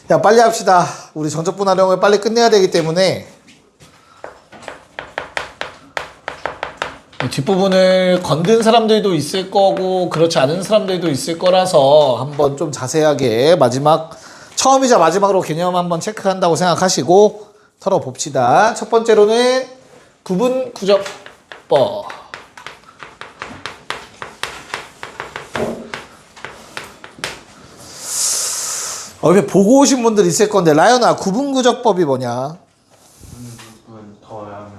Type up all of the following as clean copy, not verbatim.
야, 빨리 합시다. 우리 전적분 활용을 빨리 끝내야 되기 때문에 뒷부분을 건든 사람들도 있을 거고 그렇지 않은 사람들도 있을 거라서 한번 좀 자세하게 처음이자 마지막으로 개념 한번 체크한다고 생각하시고 털어봅시다. 첫 번째로는 구분 구적법. 옆에 보고 오신 분들 있을 건데, 라연아, 구분 구적법이 뭐냐? 더하면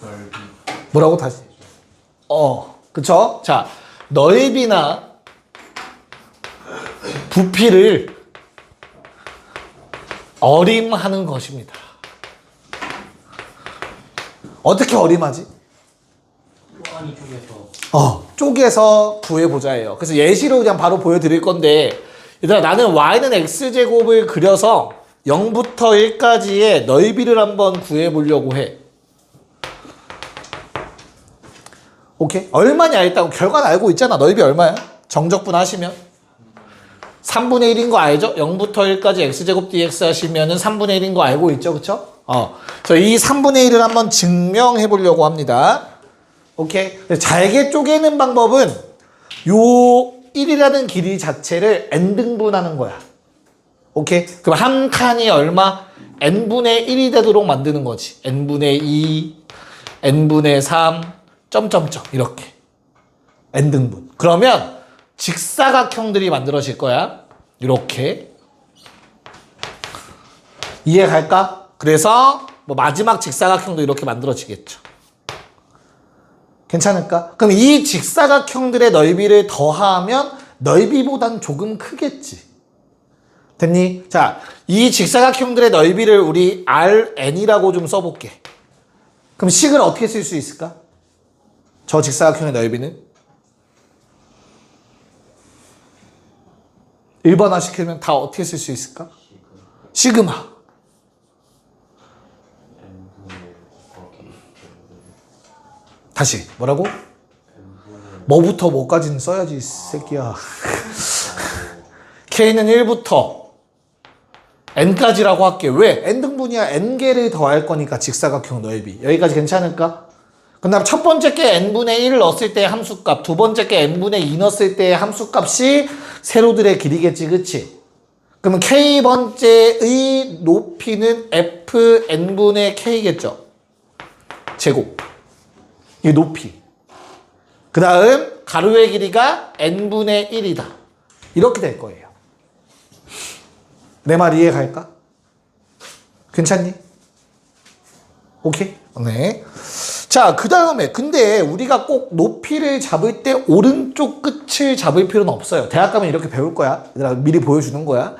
넓이. 뭐라고 다시? 그쵸? 자, 넓이나 부피를 어림하는 것입니다. 어떻게 어림하지? 요한이 쪽에서. 쪼개서 구해보자예요. 그래서 예시로 그냥 바로 보여드릴 건데, 얘들아, 나는 y는 x제곱을 그려서 0부터 1까지의 넓이를 한번 구해보려고 해. 오케이? 얼마냐? 일단 결과는 알고 있잖아. 넓이 얼마야? 정적분 하시면 3분의 1인 거 알죠? 0부터 1까지 x제곱 dx 하시면은 3분의 1인 거 알고 있죠? 그쵸? 그래서 이 3분의 1을 한번 증명해 보려고 합니다. 오케이? 잘게 쪼개는 방법은 요 1이라는 길이 자체를 n등분하는 거야. 오케이? 그럼 한 칸이 얼마? n분의 1이 되도록 만드는 거지. n분의 2, n분의 3, 점점점 이렇게 n등분. 그러면 직사각형들이 만들어질 거야. 이렇게. 이해 갈까? 그래서 뭐 마지막 직사각형도 이렇게 만들어지겠죠. 괜찮을까? 그럼 이 직사각형들의 넓이를 더하면 넓이보단 조금 크겠지. 됐니? 자, 이 직사각형들의 넓이를 우리 Rn이라고 좀 써볼게. 그럼 식을 어떻게 쓸 수 있을까? 저 직사각형의 넓이는 1번화 시키면 다 어떻게 쓸 수 있을까? 시그마. 다시 뭐라고? 뭐부터 뭐까지는 써야지 이 새끼야. K는 1부터 N까지라고 할게. 왜? N등분이야. N개를 더할 거니까 직사각형 넓이. 여기까지 괜찮을까? 그 다음 첫 번째 게 n분의 1을 넣었을 때의 함수값, 두 번째 게 n분의 2 넣었을 때의 함수값이 세로들의 길이겠지, 그치? 그러면 k번째의 높이는 fn분의 k겠죠? 제곱. 이 높이. 그 다음 가로의 길이가 n분의 1이다. 이렇게 될 거예요. 내 말 이해 갈까? 괜찮니? 오케이? 네. 자, 그 다음에 근데 우리가 꼭 높이를 잡을 때 오른쪽 끝을 잡을 필요는 없어요. 대학 가면 이렇게 배울 거야. 얘들아, 미리 보여주는 거야.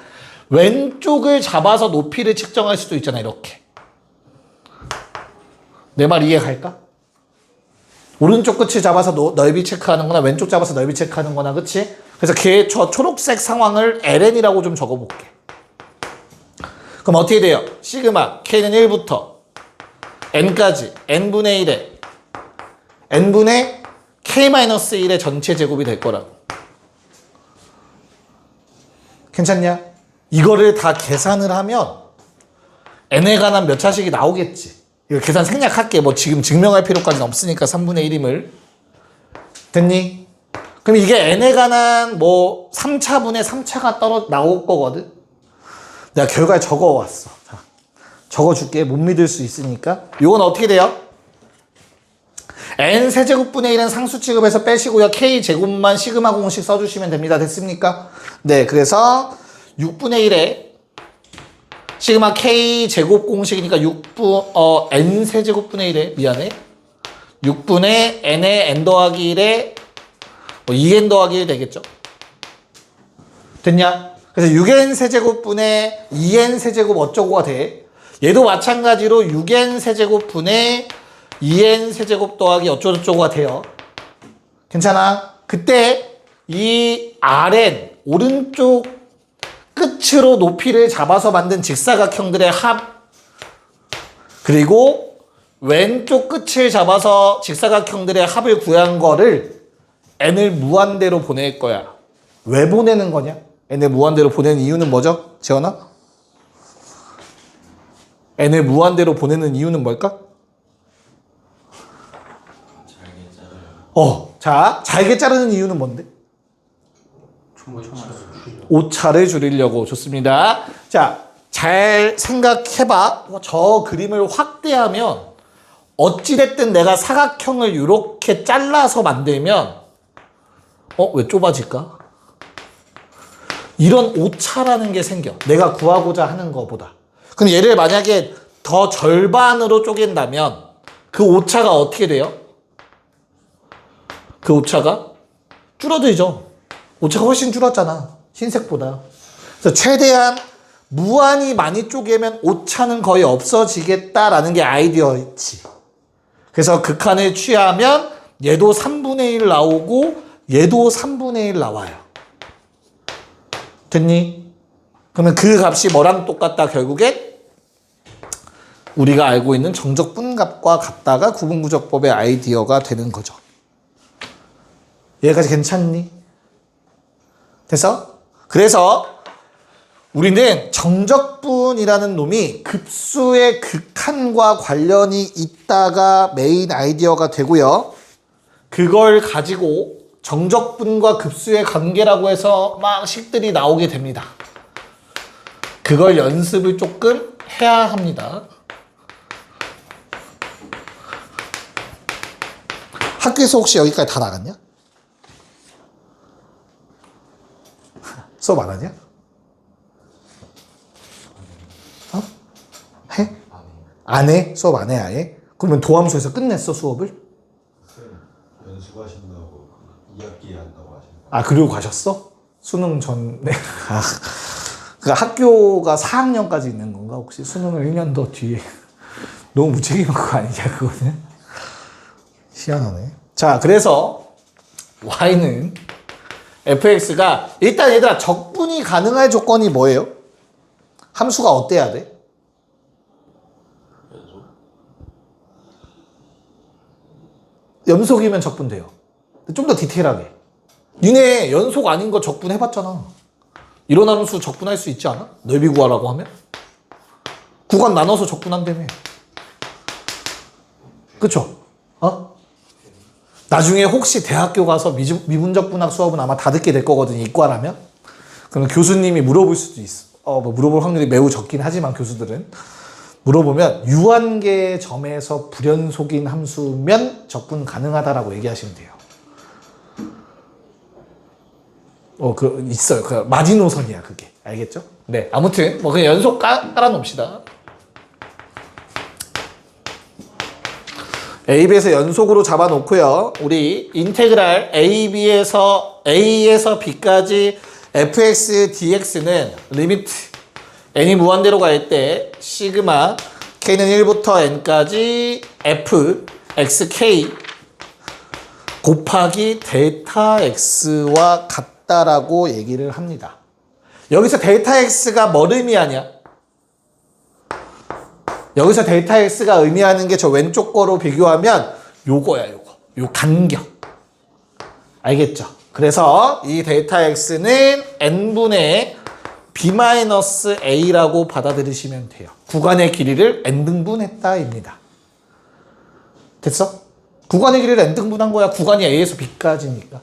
왼쪽을 잡아서 높이를 측정할 수도 있잖아. 이렇게. 내 말 이해 갈까? 오른쪽 끝을 잡아서 넓이 체크하는 거나 왼쪽 잡아서 넓이 체크하는 거나, 그치? 그래서 저 초록색 상황을 ln이라고 좀 적어볼게. 그럼 어떻게 돼요? 시그마 k는 1부터 n까지 n분의 1에 n분의 k-1의 전체 제곱이 될 거라고. 괜찮냐? 이거를 다 계산을 하면 n에 관한 몇 차식이 나오겠지. 이거 계산 생략할게. 뭐 지금 증명할 필요까지는 없으니까 3분의 1임을. 됐니? 그럼 이게 n에 관한 뭐 3차분의 3차가 나올 거거든. 내가 결과에 적어왔어. 자, 적어줄게. 못 믿을 수 있으니까. 이건 어떻게 돼요? n 세제곱분의 1은 상수 취급해서 빼시고요. k제곱만 시그마 공식 써주시면 됩니다. 됐습니까? 네, 그래서 6분의 1에 시그마 k제곱 공식이니까 n 세제곱분의 1에 미안해. 6분의 n의 n 더하기 1에 2n 더하기 1 되겠죠? 됐냐? 그래서 6n 세제곱분의 2n 세제곱 어쩌고가 돼? 얘도 마찬가지로 6n 세제곱분의 2n 세제곱 더하기 어쩌고저쩌고가 돼요. 괜찮아? 그때 이 Rn 오른쪽 끝으로 높이를 잡아서 만든 직사각형들의 합, 그리고 왼쪽 끝을 잡아서 직사각형들의 합을 구한 거를 n을 무한대로 보낼 거야. 왜 보내는 거냐? n을 무한대로 보내는 이유는 뭐죠? 재현아? n을 무한대로 보내는 이유는 뭘까? 잘게 자르려. 자, 잘게 자르는 이유는 뭔데? 오차를 줄이려고. 좋습니다. 자, 잘 생각해봐. 저 그림을 확대하면 어찌됐든 내가 사각형을 이렇게 잘라서 만들면 왜 좁아질까? 이런 오차라는 게 생겨. 내가 구하고자 하는 것보다. 그럼 얘를 만약에 더 절반으로 쪼갠다면 그 오차가 어떻게 돼요? 그 오차가 줄어들죠. 오차가 훨씬 줄었잖아. 흰색보다. 그래서 최대한 무한히 많이 쪼개면 오차는 거의 없어지겠다라는 게 아이디어였지. 그래서 극한을 취하면 얘도 3분의 1 나오고 얘도 3분의 1 나와요. 됐니? 그러면 그 값이 뭐랑 똑같다? 결국에 우리가 알고 있는 정적분 값과 같다가 구분구적법의 아이디어가 되는 거죠. 여기까지 괜찮니? 됐어? 그래서 우리는 정적분이라는 놈이 급수의 극한과 관련이 있다가 메인 아이디어가 되고요. 그걸 가지고 정적분과 급수의 관계라고 해서 막 식들이 나오게 됩니다. 그걸 연습을 조금 해야 합니다. 학교에서 혹시 여기까지 다 나갔냐? 수업 안 하냐? 해? 안 해? 수업 안 해, 아예? 그러면 도함수에서 끝냈어, 수업을? 연수하신다고 2학기에 한다고 하시는 아, 그리고 가셨어? 수능 전에? 그러니까 학교가 4학년까지 있는 건가? 혹시 수능을 1년 더 뒤에. 너무 무책임한 거 아니냐, 그거는? 희한하네. 자, 그래서 y는 fx가 일단 얘들아 적분이 가능할 조건이 뭐예요? 함수가 어때야 돼? 연속이면 적분돼요. 좀 더 디테일하게. 니네 연속 아닌 거 적분해봤잖아. 이런 함수 적분할 수 있지 않아? 넓이 구하라고 하면? 구간 나눠서 적분한다며. 그쵸? 나중에 혹시 대학교 가서 미분적분학 수업은 아마 다 듣게 될 거거든, 이과라면. 그러면 교수님이 물어볼 수도 있어. 물어볼 확률이 매우 적긴 하지만 교수들은. 물어보면 유한계 점에서 불연속인 함수면 적분 가능하다라고 얘기하시면 돼요. 있어요. 그 마지노선이야, 그게. 알겠죠? 네. 아무튼 그냥 연속 깔아놓읍시다. A, B에서 연속으로 잡아놓고요. 우리 인테그랄 A에서 B까지 fx dx는 리미트 n이 무한대로 갈 때 시그마 k는 1부터 n까지 f xk 곱하기 델타 x와 같다라고 얘기를 합니다. 여기서 델타 x가 뭘 의미하냐? 여기서 델타 x가 의미하는 게 저 왼쪽 거로 비교하면 요거야, 요거. 요 간격. 알겠죠? 그래서 이 델타 x는 n분의 b-a라고 받아들이시면 돼요. 구간의 길이를 n등분했다입니다. 됐어? 구간의 길이를 n등분한 거야. 구간이 a에서 b까지니까.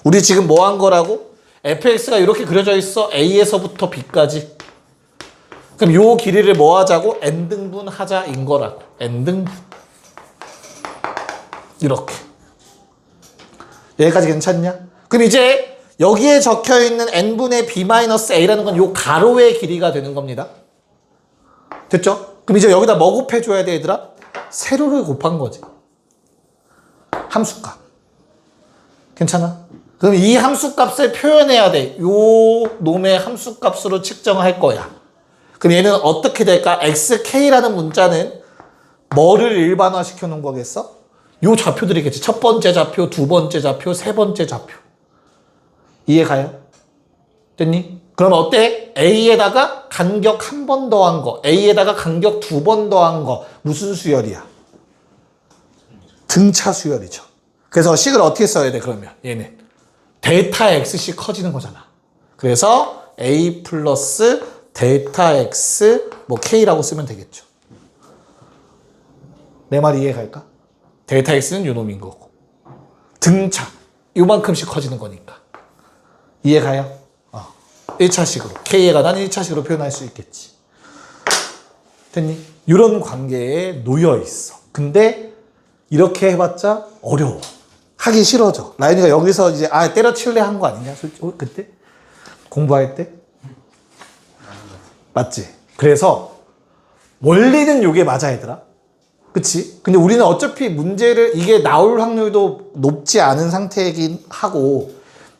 우리 지금 뭐 한 거라고? fx가 이렇게 그려져 있어. a에서부터 b까지. 그럼 요 길이를 뭐 하자고? n등분 하자인 거라고. n등분. 이렇게. 여기까지 괜찮냐? 그럼 이제 여기에 적혀있는 n분의 b-a라는 건 요 가로의 길이가 되는 겁니다. 됐죠? 그럼 이제 여기다 뭐 곱해줘야 돼, 얘들아? 세로를 곱한 거지. 함수값. 괜찮아? 그럼 이 함수값을 표현해야 돼. 요 놈의 함수값으로 측정할 거야. 그럼 얘는 어떻게 될까? xk라는 문자는 뭐를 일반화 시켜 놓은 거겠어? 요 좌표들이겠지. 첫 번째 좌표, 두 번째 좌표, 세 번째 좌표. 이해가요? 됐니? 그럼 어때? A에다가 간격 한 번 더한 거, A에다가 간격 두 번 더한 거. 무슨 수열이야? 등차 수열이죠. 그래서 식을 어떻게 써야 돼, 그러면? 얘는. 델타 x씩 커지는 거잖아. 그래서 A 플러스 데이터 x 뭐 k라고 쓰면 되겠죠. 내 말 이해갈까? 데이터 x는 요 놈인 거고 등차 요만큼씩 커지는 거니까 이해가요? 1차식으로 k에 관한 1차식으로 표현할 수 있겠지. 됐니? 이런 관계에 놓여 있어. 근데 이렇게 해봤자 어려워. 하기 싫어져. 라인이가 여기서 이제 때려치울래 한 거 아니냐? 솔직히 그때 공부할 때 맞지? 그래서 원리는 요게 맞아 얘들아. 그치? 근데 우리는 어차피 문제를 이게 나올 확률도 높지 않은 상태이긴 하고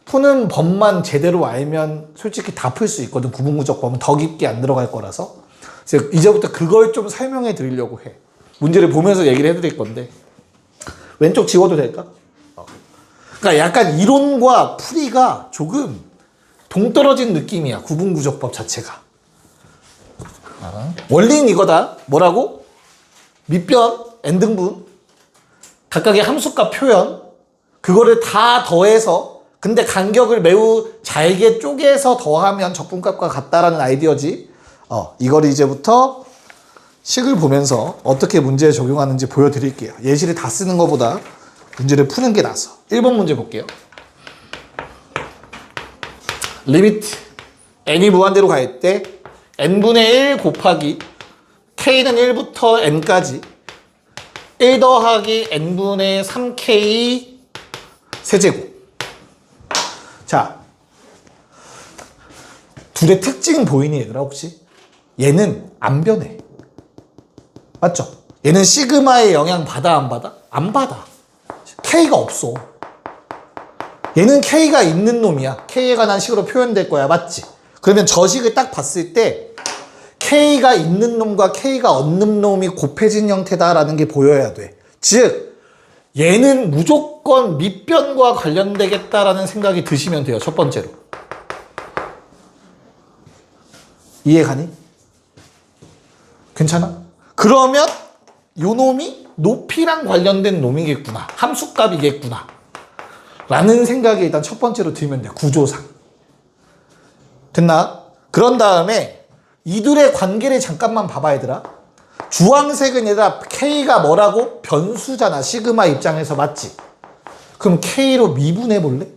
푸는 법만 제대로 알면 솔직히 다 풀 수 있거든. 구분구적 법은 더 깊게 안 들어갈 거라서. 그래서 이제부터 그걸 좀 설명해 드리려고 해. 문제를 보면서 얘기를 해드릴 건데 왼쪽 지워도 될까? 그러니까 약간 이론과 풀이가 조금 동떨어진 느낌이야. 구분구적법 자체가. 원리는 이거다. 뭐라고? 밑변, n등분, 각각의 함수값 표현, 그거를 다 더해서 근데 간격을 매우 잘게 쪼개서 더하면 적분값과 같다라는 아이디어지. 이걸 이제부터 식을 보면서 어떻게 문제에 적용하는지 보여드릴게요. 예시를 다 쓰는 것보다 문제를 푸는 게 나서. 1번 문제 볼게요. 리미트 n이 무한대로 갈 때 n분의 1 곱하기 k는 1부터 n까지 1 더하기 n분의 3k 세제곱. 자, 둘의 특징 보이니 얘들아 혹시? 얘는 안 변해. 맞죠? 얘는 시그마의 영향 받아 안 받아? 안 받아. k가 없어. 얘는 k가 있는 놈이야. k에 관한 식으로 표현될 거야. 맞지? 그러면 저 식을 딱 봤을 때 k가 있는 놈과 k가 없는 놈이 곱해진 형태다라는 게 보여야 돼. 즉 얘는 무조건 밑변과 관련되겠다라는 생각이 드시면 돼요. 첫 번째로. 이해가니? 괜찮아? 그러면 요 놈이 높이랑 관련된 놈이겠구나. 함수값이겠구나. 라는 생각이 일단 첫 번째로 들면 돼. 구조상. 됐나? 그런 다음에 이둘의 관계를 잠깐만 봐봐 얘들아. 주황색은 얘들아 K가 뭐라고? 변수잖아. 시그마 입장에서 맞지? 그럼 K로 미분해 볼래?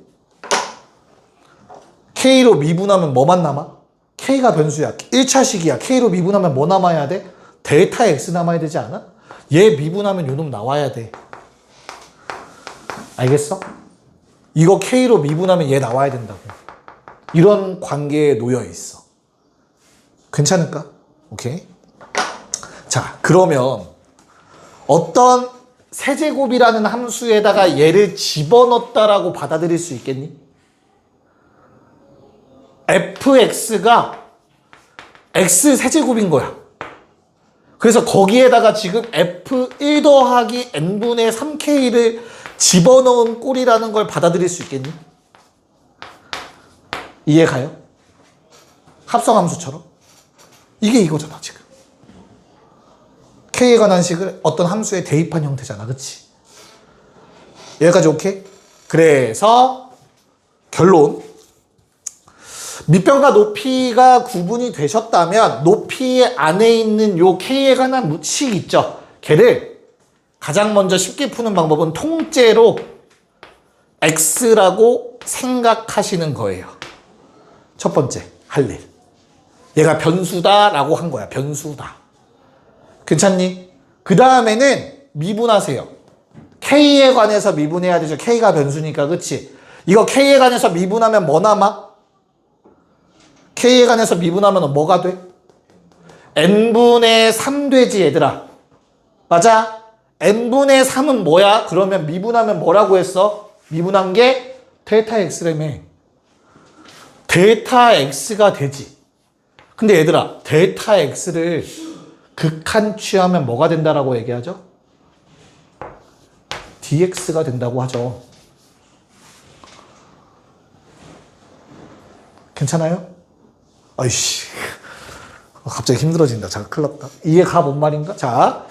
K로 미분하면 뭐만 남아? K가 변수야. 1차식이야. K로 미분하면 뭐 남아야 돼? 데이터 X 남아야 되지 않아? 얘 미분하면 요놈 나와야 돼. 알겠어? 이거 K로 미분하면 얘 나와야 된다고. 이런 관계에 놓여 있어. 괜찮을까? 오케이. 자, 그러면 어떤 세제곱이라는 함수에다가 얘를 집어넣었다라고 받아들일 수 있겠니? fx가 x 세제곱인 거야. 그래서 거기에다가 지금 f1 더하기 n분의 3k를 집어넣은 꼴이라는 걸 받아들일 수 있겠니? 이해가요? 합성함수처럼? 이게 이거잖아 지금. k에 관한 식을 어떤 함수에 대입한 형태잖아. 그치? 여기까지 오케이? 그래서 결론, 밑변과 높이가 구분이 되셨다면 높이 안에 있는 요 k에 관한 식 있죠? 걔를 가장 먼저 쉽게 푸는 방법은 통째로 x라고 생각하시는 거예요. 첫 번째 할 일. 얘가 변수다라고 한 거야. 변수다. 괜찮니? 그 다음에는 미분하세요. k에 관해서 미분해야 되죠. k가 변수니까. 그치? 이거 k에 관해서 미분하면 뭐 남아? k에 관해서 미분하면 뭐가 돼? n분의 3 되지 얘들아. 맞아? n분의 3은 뭐야? 그러면 미분하면 뭐라고 했어? 미분한 게 데이터 x라며. 데이터 x가 되지. 근데 얘들아, 데이터 x를 극한 취하면 뭐가 된다라고 얘기하죠? dx가 된다고 하죠. 괜찮아요? 아이씨, 갑자기 힘들어진다. 자, 큰일 났다. 이해가 뭔 말인가? 자,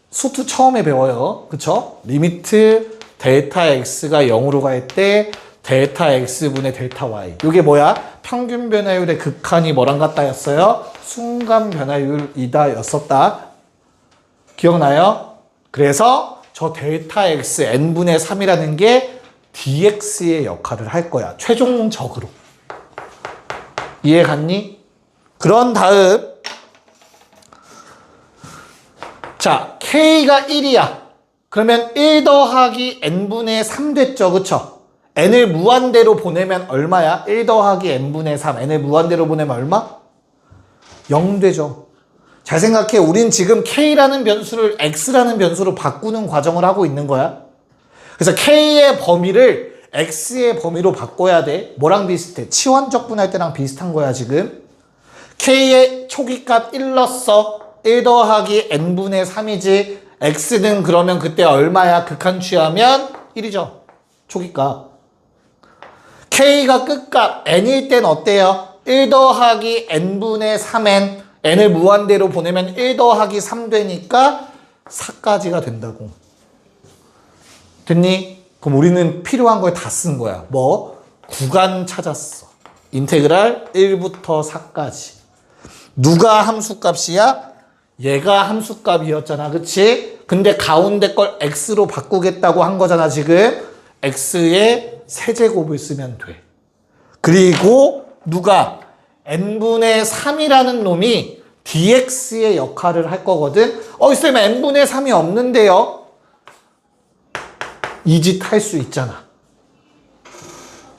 수투 처음에 배워요. 그쵸? 리미트 데이터 x가 0으로 갈 때 델타 x분의 델타 y. 이게 뭐야? 평균 변화율의 극한이 뭐랑 같다였어요? 순간 변화율이다 였었다. 기억나요? 그래서 저 델타 x n분의 3이라는 게 dx의 역할을 할 거야. 최종적으로. 이해 갔니? 그런 다음 자, k가 1이야. 그러면 1 더하기 n분의 3 됐죠. 그쵸? n을 무한대로 보내면 얼마야? 1 더하기 n분의 3. n을 무한대로 보내면 얼마? 0 되죠. 잘 생각해. 우린 지금 k라는 변수를 x라는 변수로 바꾸는 과정을 하고 있는 거야. 그래서 k의 범위를 x의 범위로 바꿔야 돼. 뭐랑 비슷해? 치환적분할 때랑 비슷한 거야 지금. k의 초기값 1 넣었어. 1 더하기 n분의 3이지. x는 그러면 그때 얼마야? 극한 취하면 1이죠. 초기값. k가 끝값 n일 땐 어때요? 1 더하기 n분의 3n. n을 무한대로 보내면 1 더하기 3 되니까 4까지가 된다고. 됐니? 그럼 우리는 필요한 걸 다 쓴 거야. 뭐? 구간 찾았어. 인테그랄 1부터 4까지. 누가 함수값이야? 얘가 함수값이었잖아. 그치? 근데 가운데 걸 x로 바꾸겠다고 한 거잖아 지금. x의 세제곱을 쓰면 돼. 그리고 누가? n분의 3이라는 놈이 dx의 역할을 할 거거든. 쌤 n분의 3이 없는데요? 이 짓 할 수 있잖아.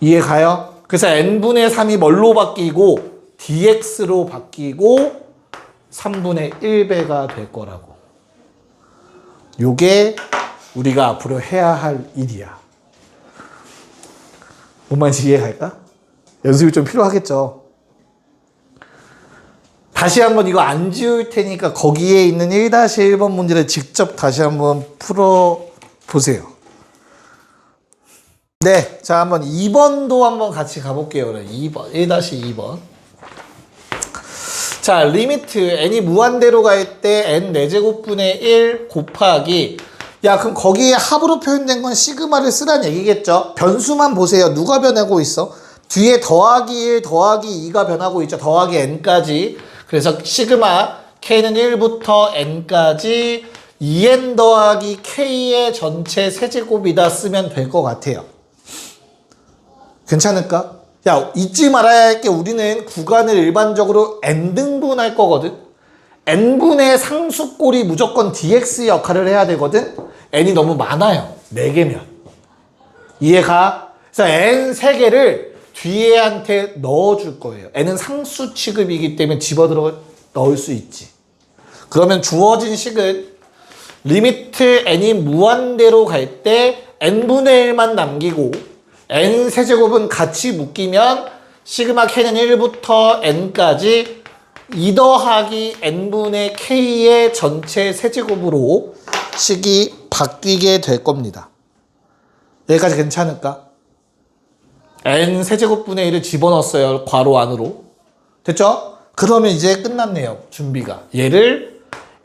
이해 가요? 그래서 n분의 3이 뭘로 바뀌고 dx로 바뀌고 3분의 1배가 될 거라고. 요게 우리가 앞으로 해야 할 일이야. 뭔 말인지 이해갈까? 연습이 좀 필요하겠죠. 다시 한번 이거 안 지울 테니까 거기에 있는 1-1번 문제를 직접 다시 한번 풀어보세요. 네, 자 한번 2번도 한번 같이 가볼게요. 2번, 1-2번. 자, 리미트 n이 무한대로 갈 때 n 4제곱분의 1 곱하기 야 그럼 거기에 합으로 표현된 건 시그마를 쓰란 얘기겠죠. 변수만 보세요. 누가 변하고 있어? 뒤에 더하기 1 더하기 2가 변하고 있죠. 더하기 n까지. 그래서 시그마 k는 1부터 n까지 2n 더하기 k의 전체 세제곱이다 쓰면 될 것 같아요. 괜찮을까? 야, 잊지 말아야 할 게 우리는 구간을 일반적으로 n등분 할 거거든. n분의 상수꼴이 무조건 dx 역할을 해야 되거든. n이 너무 많아요. 4개면. 이해가? 그래서 n 3개를 뒤에한테 넣어줄 거예요. n은 상수 취급이기 때문에 집어들어 넣을 수 있지. 그러면 주어진 식은 리미트 n이 무한대로 갈 때 n분의 1만 남기고 n 세제곱은 같이 묶이면 시그마 k는 1부터 n까지 2 더하기 n분의 k의 전체 세제곱으로 식이 바뀌게 될 겁니다. 여기까지 괜찮을까? n 세제곱분의 1을 집어넣었어요. 괄호 안으로. 됐죠? 그러면 이제 끝났네요. 준비가. 얘를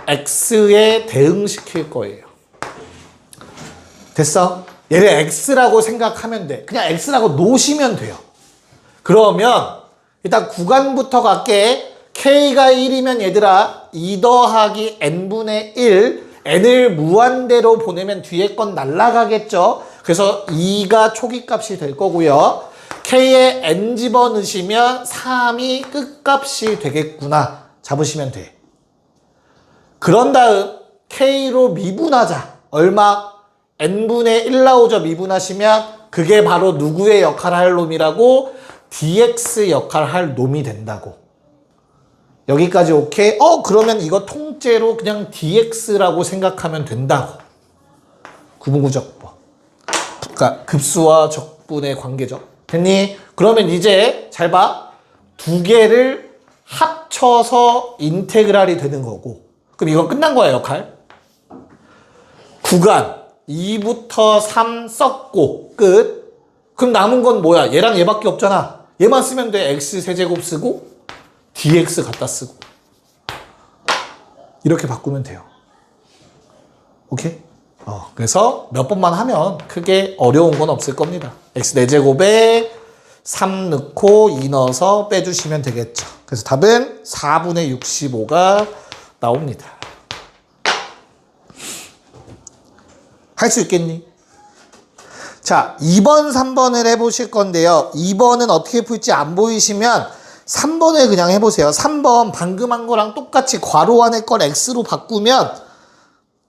x에 대응시킬 거예요. 됐어? 얘를 x라고 생각하면 돼. 그냥 x라고 놓으시면 돼요. 그러면 일단 구간부터 갈게. k가 1이면 얘들아 2 더하기 n분의 1 n을 무한대로 보내면 뒤에 건 날라가겠죠. 그래서 2가 초기값이 될 거고요. k에 n 집어넣으시면 3이 끝값이 되겠구나. 잡으시면 돼. 그런 다음 k로 미분하자. 얼마? n분의 1 나오죠. 미분하시면 그게 바로 누구의 역할을 할 놈이라고? dx 역할을 할 놈이 된다고. 여기까지 오케이? 그러면 이거 통째로 그냥 dx라고 생각하면 된다고. 구분구적법. 그러니까 급수와 적분의 관계죠. 됐니? 그러면 이제 잘 봐. 두 개를 합쳐서 인테그랄이 되는 거고. 그럼 이건 끝난 거야, 역할. 구간 2부터 3 썼고 끝. 그럼 남은 건 뭐야? 얘랑 얘밖에 없잖아. 얘만 쓰면 돼. x 세제곱 쓰고 dx 갖다 쓰고. 이렇게 바꾸면 돼요. 오케이? 그래서 몇 번만 하면 크게 어려운 건 없을 겁니다. x 4제곱에 3 넣고 2 넣어서 빼주시면 되겠죠. 그래서 답은 4분의 65가 나옵니다. 할 수 있겠니? 자, 2번, 3번을 해보실 건데요. 2번은 어떻게 풀지 안 보이시면 3번을 그냥 해보세요. 3번 방금 한 거랑 똑같이 괄호 안에 걸 x로 바꾸면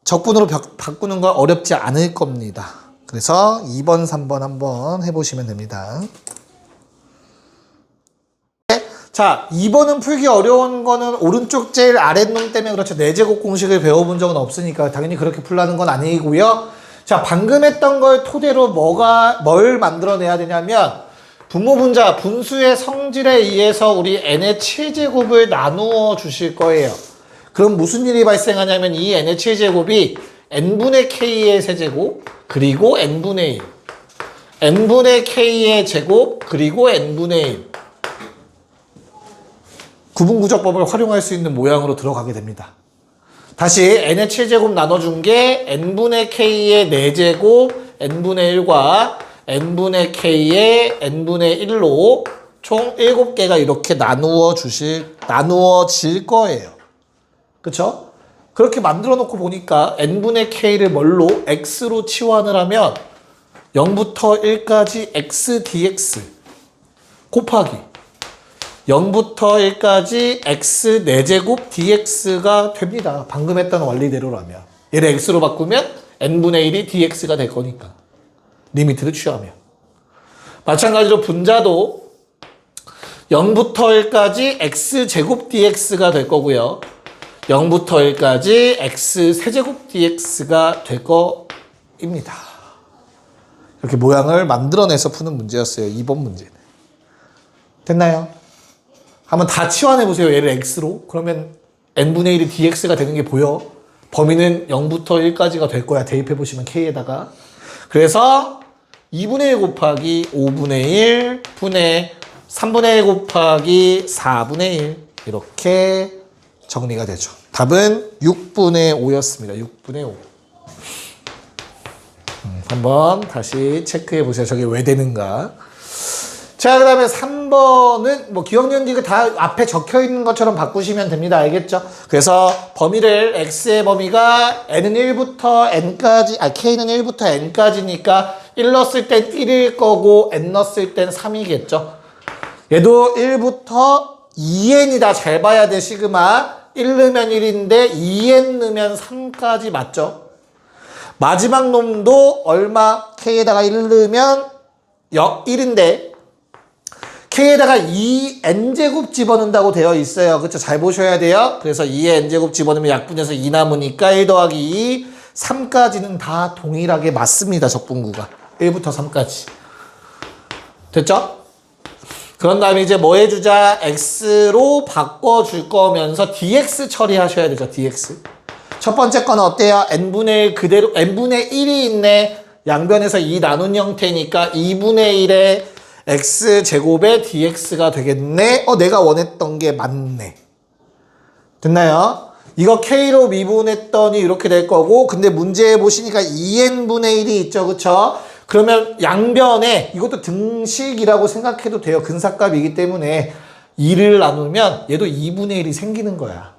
적분으로 바꾸는 건 어렵지 않을 겁니다. 그래서 2번, 3번 한번 해보시면 됩니다. 자, 2번은 풀기 어려운 거는 오른쪽 제일 아랫놈 때문에 그렇죠. 4제곱 공식을 배워본 적은 없으니까 당연히 그렇게 풀라는 건 아니고요. 자, 방금 했던 걸 토대로 뭘 만들어내야 되냐면 분모분자, 분수의 성질에 의해서 우리 n의 7제곱을 나누어 주실 거예요. 그럼 무슨 일이 발생하냐면 이 n의 7제곱이 n분의 k의 세제곱 그리고 n분의 1 n분의 k의 제곱 그리고 n분의 1 구분구조법을 활용할 수 있는 모양으로 들어가게 됩니다. 다시 n의 7제곱 나눠준 게 n분의 k의 4제곱 n분의 1과 n분의 k의 n분의 1로 총 7개가 이렇게 나누어질 거예요. 그쵸? 그렇게 만들어 놓고 보니까 n분의 k를 뭘로? x로 치환을 하면 0부터 1까지 x dx 곱하기 0부터 1까지 x 4제곱 dx가 됩니다. 방금 했던 원리대로라면. 얘를 x로 바꾸면 n분의 1이 dx가 될 거니까. 리미트를 취하면. 마찬가지로 분자도 0부터 1까지 x제곱 dx가 될 거고요. 0부터 1까지 x 세제곱 dx가 될 거입니다. 이렇게 모양을 만들어내서 푸는 문제였어요. 2번 문제는. 됐나요? 한번 다 치환해보세요. 얘를 x로. 그러면 n분의 1이 dx가 되는 게 보여. 범위는 0부터 1까지가 될 거야. 대입해보시면 k에다가. 그래서 2분의 1 곱하기 5분의 1 분의 3분의 1 곱하기 4분의 1 이렇게 정리가 되죠. 답은 6분의 5였습니다. 6분의 5. 한번 다시 체크해 보세요. 저게 왜 되는가. 자, 그 다음에 3번은 뭐 기억연기가 다 앞에 적혀 있는 것처럼 바꾸시면 됩니다. 알겠죠? 그래서 범위를 x의 범위가 n은 1부터 n까지, k는 1부터 n까지니까 1 넣었을 땐 1일 거고 n 넣었을 땐 3이겠죠? 얘도 1부터 2n이다. 잘 봐야 돼, 시그마. 1 넣으면 1인데 2n 넣으면 3까지 맞죠? 마지막 놈도 얼마? k에다가 1 넣으면 1인데 k에다가 2n제곱 집어넣는다고 되어 있어요. 그쵸? 잘 보셔야 돼요. 그래서 2의 n제곱 집어넣으면 약분해서 2 남으니까 1 더하기 2, 3까지는 다 동일하게 맞습니다. 적분구가. 1부터 3까지. 됐죠? 그런 다음에 이제 뭐 해주자? x로 바꿔줄 거면서 dx 처리하셔야 되죠. dx. 첫 번째 거는 어때요? n분의 1 그대로, n분의 1이 있네. 양변에서 2 나눈 형태니까 2분의 1에 x제곱에 dx가 되겠네. 내가 원했던 게 맞네. 됐나요? 이거 k로 미분했더니 이렇게 될 거고, 근데 문제에 보시니까 2n분의 1이 있죠. 그쵸? 그러면 양변에 이것도 등식이라고 생각해도 돼요. 근사값이기 때문에 2를 나누면 얘도 2분의 1이 생기는 거야.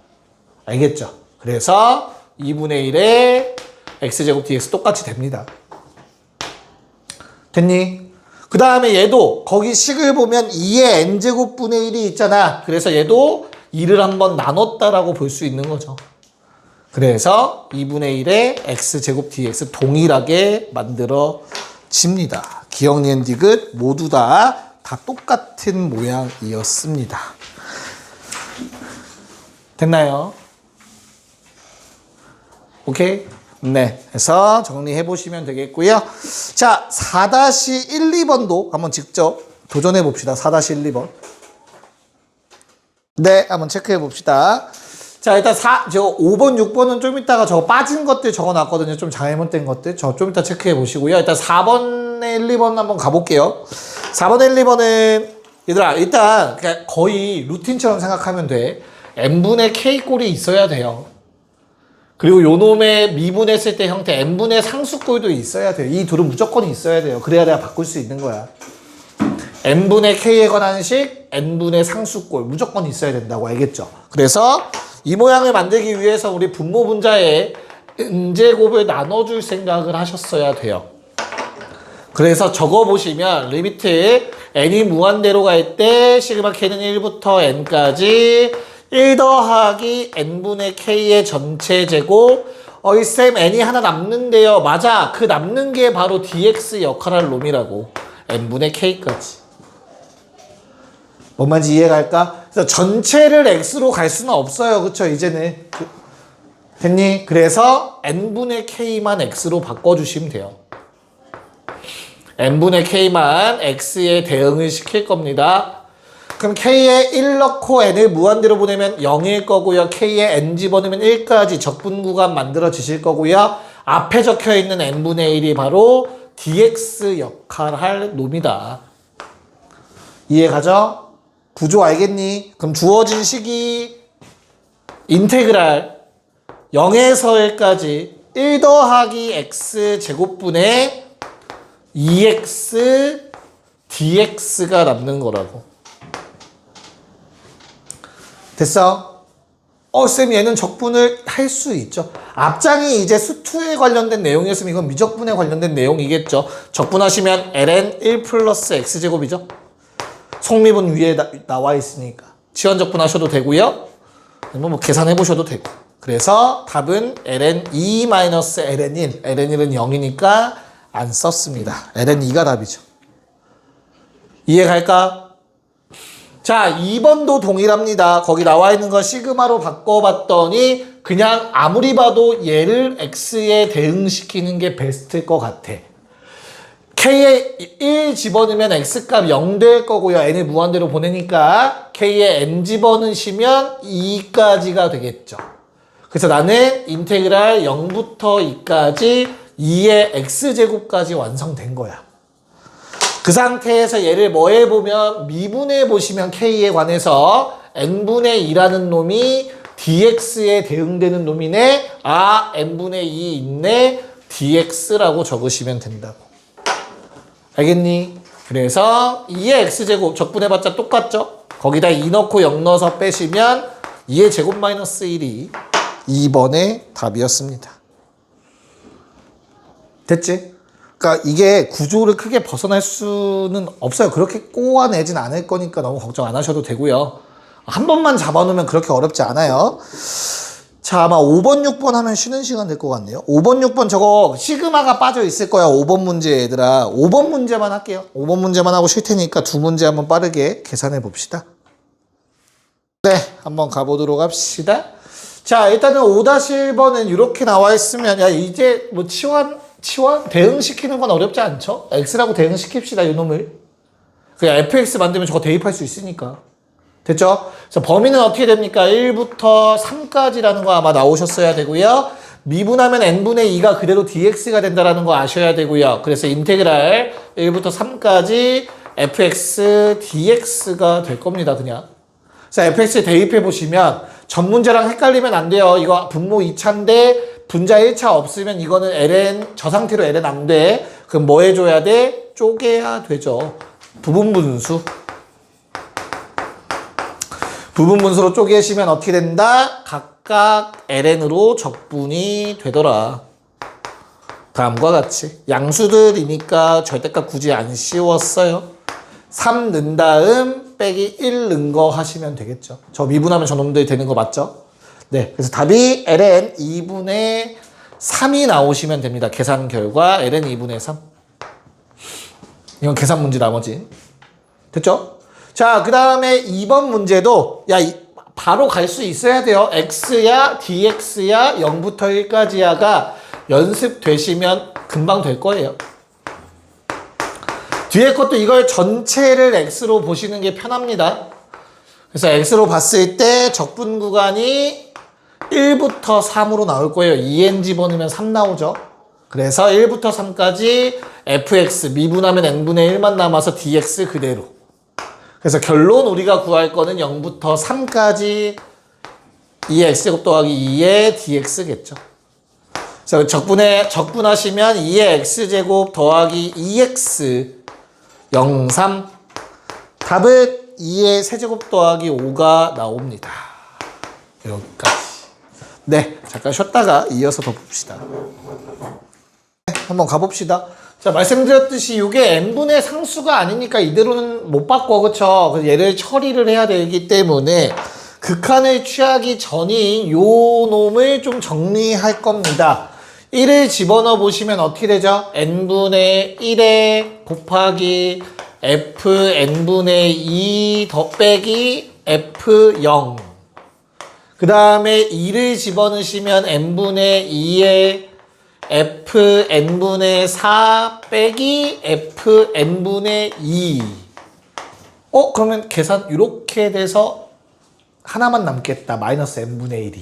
알겠죠? 그래서 2분의 1에 x제곱 dx 똑같이 됩니다. 됐니? 그 다음에 얘도 거기 식을 보면 2의 n제곱분의 1이 있잖아. 그래서 얘도 2를 한번 나눴다라고 볼 수 있는 거죠. 그래서 2분의 1에 x제곱 dx 동일하게 만들어집니다. 기억, 니은, 디귿 모두 다 똑같은 모양이었습니다. 됐나요? 오케이? 네. 해서 정리해 보시면 되겠고요. 자, 4-1, 2번도 한번 직접 도전해 봅시다. 4-1, 2번. 네, 한번 체크해 봅시다. 자, 일단 5번, 6번은 좀 이따가 저 빠진 것들 적어 놨거든요. 좀 잘못된 것들. 저 좀 이따 체크해 보시고요. 일단 4번에 1, 2번 한번 가볼게요. 4번에 1, 2번은, 얘들아, 일단 그냥 거의 루틴처럼 생각하면 돼. n분의 k 꼴이 있어야 돼요. 그리고 요 놈의 미분했을 때 형태 n분의 상수꼴도 있어야 돼요. 이 둘은 무조건 있어야 돼요. 그래야 내가 바꿀 수 있는 거야. n분의 k에 관한 식, n분의 상수꼴 무조건 있어야 된다고 알겠죠? 그래서 이 모양을 만들기 위해서 우리 분모 분자에 n제곱을 나눠줄 생각을 하셨어야 돼요. 그래서 적어보시면 리미트 n이 무한대로 갈 때 시그마 k는 1부터 n까지 1 더하기 n분의 k의 전체 제곱. 쌤 n이 하나 남는데요. 맞아. 그 남는 게 바로 dx 역할할 놈이라고. n분의 k까지. 뭔 말인지 이해갈까? 그래서 전체를 x로 갈 수는 없어요. 그쵸? 이제는. 됐니? 그래서 n분의 k만 x로 바꿔주시면 돼요. n분의 k만 x에 대응을 시킬 겁니다. 그럼 k에 1 넣고 n을 무한대로 보내면 0일 거고요. k에 n 집어넣으면 1까지 적분 구간 만들어지실 거고요. 앞에 적혀있는 n분의 1이 바로 dx 역할할 놈이다. 이해가죠? 구조 알겠니? 그럼 주어진 식이 인테그랄 0에서 1까지 1 더하기 x 제곱분의 2x dx가 남는 거라고. 됐어? 쌤 얘는 적분을 할 수 있죠. 앞장이 이제 수투에 관련된 내용이었으면 이건 미적분에 관련된 내용이겠죠. 적분하시면 ln 1 플러스 x제곱이죠. 속미분 위에 나와 있으니까 치환 적분하셔도 되고요. 뭐 계산해 보셔도 되고. 그래서 답은 ln 2 마이너스 ln 1. ln 1은 0이니까 안 썼습니다. ln 2가 답이죠. 이해갈까? 자, 2번도 동일합니다. 거기 나와 있는 거 시그마로 바꿔봤더니 그냥 아무리 봐도 얘를 x에 대응시키는 게 베스트일 것 같아. k에 1 집어넣으면 x값 0 될 거고요. n을 무한대로 보내니까 k에 n 집어넣으시면 2까지가 되겠죠. 그래서 나는 인테그랄 0부터 2까지 2의 x제곱까지 완성된 거야. 그 상태에서 얘를 뭐 해보면 미분해 보시면 k에 관해서 n분의 2라는 놈이 dx에 대응되는 놈이네. 아, n분의 2 있네. dx라고 적으시면 된다고. 알겠니? 그래서 2의 x제곱 적분해봤자 똑같죠? 거기다 2 넣고 0 넣어서 빼시면 2의 제곱 마이너스 1이 2번의 답이었습니다. 됐지? 그러니까 이게 구조를 크게 벗어날 수는 없어요. 그렇게 꼬아내진 않을 거니까 너무 걱정 안 하셔도 되고요. 한 번만 잡아놓으면 그렇게 어렵지 않아요. 자, 아마 5번, 6번 하면 쉬는 시간 될 것 같네요. 5번, 6번 저거 시그마가 빠져 있을 거야. 5번 문제 얘들아. 5번 문제만 할게요. 5번 문제만 하고 쉴 테니까 두 문제 한번 빠르게 계산해 봅시다. 네, 한번 가보도록 합시다. 자, 일단은 5-1번은 이렇게 나와 있으면 야 이제 뭐 치환 대응시키는 건 어렵지 않죠? x라고 대응시킵시다 이놈을. 그냥 fx 만들면 저거 대입할 수 있으니까. 됐죠? 그래서 범위는 어떻게 됩니까? 1부터 3까지라는 거 아마 나오셨어야 되고요. 미분하면 n분의 2가 그대로 dx가 된다는 거 아셔야 되고요. 그래서 인테그랄 1부터 3까지 fx dx가 될 겁니다. 그냥. 그래서 fx에 대입해 보시면 전 문제랑 헷갈리면 안 돼요. 이거 분모 2차인데 분자 1차 없으면 이거는 ln 저 상태로 ln 안 돼. 그럼 뭐 해줘야 돼? 쪼개야 되죠. 부분분수. 부분분수로 쪼개시면 어떻게 된다? 각각 ln으로 적분이 되더라. 다음과 같이 양수들이니까 절대값 굳이 안 씌웠어요. 3 넣은 다음 빼기 1 넣은 거 하시면 되겠죠. 저 미분하면 저놈들 되는 거 맞죠? 네, 그래서 답이 ln 2분의 3이 나오시면 됩니다. 계산 결과 ln 2분의 3. 이건 계산 문제 나머지. 됐죠? 자, 그 다음에 2번 문제도 바로 갈 수 있어야 돼요. x야 dx야 0부터 1까지야가 연습되시면 금방 될 거예요. 뒤에 것도 이걸 전체를 x로 보시는 게 편합니다. 그래서 x로 봤을 때 적분 구간이 1부터 3으로 나올 거예요. 2n 집어넣으면 3 나오죠. 그래서 1부터 3까지 fx 미분하면 n분의 1만 남아서 dx 그대로. 그래서 결론 우리가 구할 거는 0부터 3까지 2의 x제곱 더하기 2의 dx겠죠. 자, 적분하시면 2의 x제곱 더하기 2x 0, 3. 답은 2의 세제곱 더하기 5가 나옵니다. 여기까지. 네, 잠깐 쉬었다가 이어서 더 봅시다. 네, 한번 가봅시다. 자, 말씀드렸듯이 이게 n분의 상수가 아니니까 이대로는 못 바꿔, 그쵸? 그래서 얘를 처리를 해야 되기 때문에 극한을 취하기 전인 요 놈을 좀 정리할 겁니다. 1을 집어넣어 보시면 어떻게 되죠? n분의 1에 곱하기 fn분의 2 더 빼기 f0. 그 다음에 2를 집어넣으시면 n분의 2에 fn분의 4 빼기 fn분의 2. 그러면 계산 이렇게 돼서 하나만 남겠다. 마이너스 n분의 1이.